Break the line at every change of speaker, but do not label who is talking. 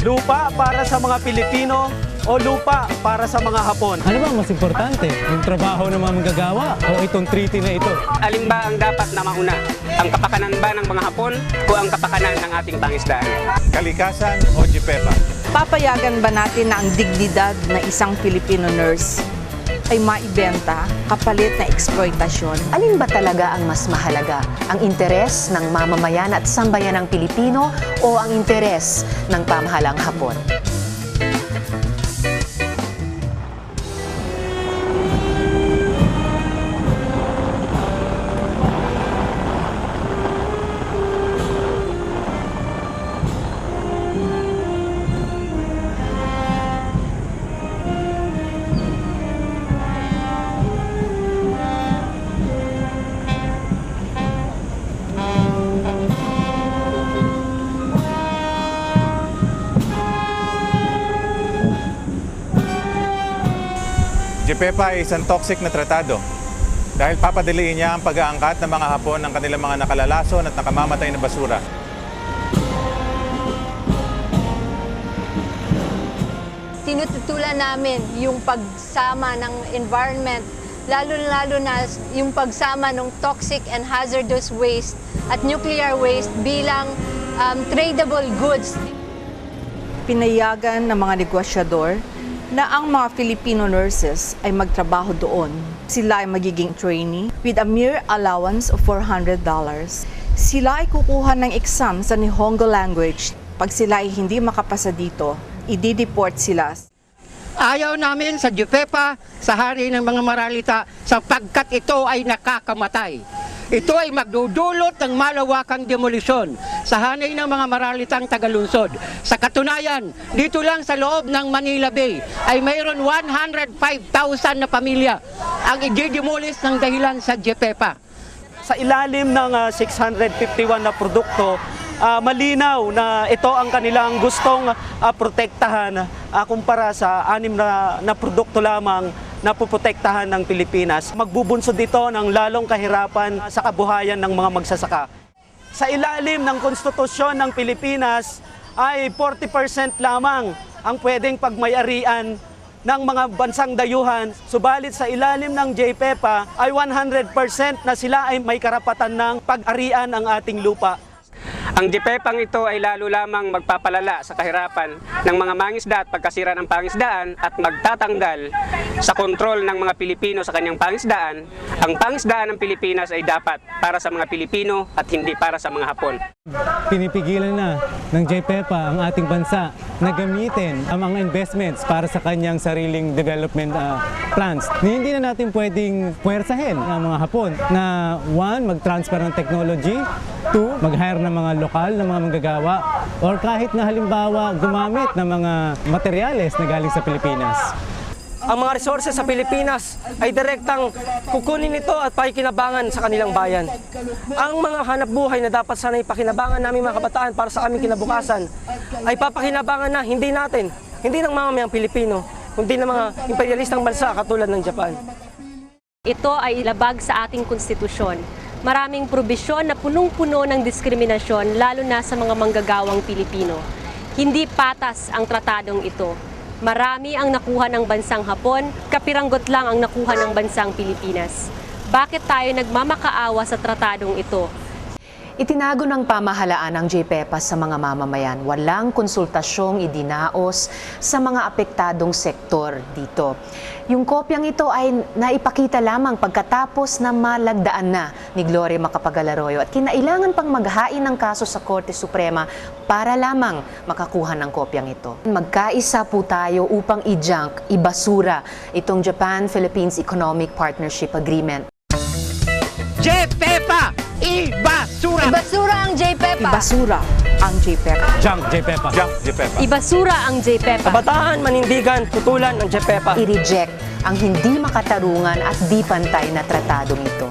Lupa para sa mga Pilipino o lupa para sa mga Hapon?
Ano ba mas importante? Yung trabaho ng mga manggagawa o itong treaty na ito?
Alin ba ang dapat na mauna? Ang kapakanan ba ng mga Hapon o ang kapakanan ng ating pangisdaan?
Kalikasan o JPEPA?
Papayagan ba natin na ang dignidad na isang Filipino nurse ay maibenta kapalit na eksploitasyon?
Alin ba talaga ang mas mahalaga? Ang interes ng mamamayan at sambayanang Pilipino o ang interes ng pamahalang Hapon?
JPEPA ay isang toxic na tratado dahil papadaliin niya ang pag-aangkat ng mga Hapon ng kanilang mga nakalalason at nakamamatay na basura.
Tinututulan namin yung pagsama ng environment, lalo-lalo na yung pagsama ng toxic and hazardous waste at nuclear waste bilang tradable goods.
Pinayagan ng mga negosyador na ang mga Filipino nurses ay magtrabaho doon. Sila ay magiging trainee with a mere allowance of $400. Sila ay kukuha ng exam sa Nihongo language. Pag sila ay hindi makapasa dito, i-deport sila.
Ayaw namin sa JPEPA, sa hari ng mga maralita, sapagkat ito ay nakakamatay. Ito ay magdudulot ng malawakang demolisyon sa hanay ng mga maralitang tagalunsod. Sa katunayan, dito lang sa loob ng Manila Bay ay mayroon 105,000 na pamilya ang i-demolish ng dahilan sa JPEPA.
Sa ilalim ng 651 na produkto, malinaw na ito ang kanilang gustong protektahan kumpara sa 6 na produkto lamang na puprotektahan ng Pilipinas. Magbubunsod ito ng lalong kahirapan sa kabuhayan ng mga magsasaka. Sa ilalim ng konstitusyon ng Pilipinas ay 40% lamang ang pwedeng pagmayarian ng mga bansang dayuhan, subalit sa ilalim ng JPEPA ay 100% na sila ay may karapatan ng pag-arian ang ating lupa.
Ang JPEPang ito ay lalo lamang magpapalala sa kahirapan ng mga mangisda at pagkasira ng pangisdaan at magtatanggal sa kontrol ng mga Pilipino sa kanyang pangisdaan. Ang pangisdaan ng Pilipinas ay dapat para sa mga Pilipino at hindi para sa mga Hapon.
Pinipigilan na ng JPEPA ang ating bansa na gamitin ang mga investments para sa kanyang sariling development plans. Hindi na natin pwedeng puwersahin ang mga Hapon na 1. Mag-transfer ng technology, 2. Mag-hire ng mga lokal na mga manggagawa, or kahit na halimbawa gumamit ng mga materyales na galing sa Pilipinas.
Ang mga resources sa Pilipinas ay direktang kukunin ito at pakikinabangan sa kanilang bayan. Ang mga hanap buhay na dapat sana'y pakinabangan namin mga kabataan para sa aming kinabukasan ay papakinabangan na hindi natin, hindi ng mamamayang Pilipino, kundi ng mga imperialistang bansa katulad ng Japan.
Ito ay labag sa ating konstitusyon. Maraming probisyon na punong-puno ng diskriminasyon lalo na sa mga manggagawang Pilipino. Hindi patas ang tratadong ito. Marami ang nakuha ng bansang Hapon, kapiranggot lang ang nakuha ng bansang Pilipinas. Bakit tayo nagmamakaawa sa tratadong ito?
Itinago ng pamahalaan ang JPEPA sa mga mamamayan. Walang konsultasyong idinaos sa mga apektadong sektor dito. Yung kopyang ito ay naipakita lamang pagkatapos na malagdaan na ni Gloria Macapagal-Arroyo at kinailangan pang maghain ng kaso sa Korte Suprema para lamang makakuha ng kopyang ito. Magkaisa po tayo upang i-junk, ibasura itong Japan-Philippines Economic Partnership Agreement.
JPEPA! Ibasura!
Ibasura ang JPEPA!
Ibasura ang JPEPA.
Junk JPEPA.
Junk JPEPA.
Ibasura ang JPEPA.
Kabataan, manindigan, tutulan ng JPEPA.
I-reject ang hindi makatarungan at di pantay na tratadong ito.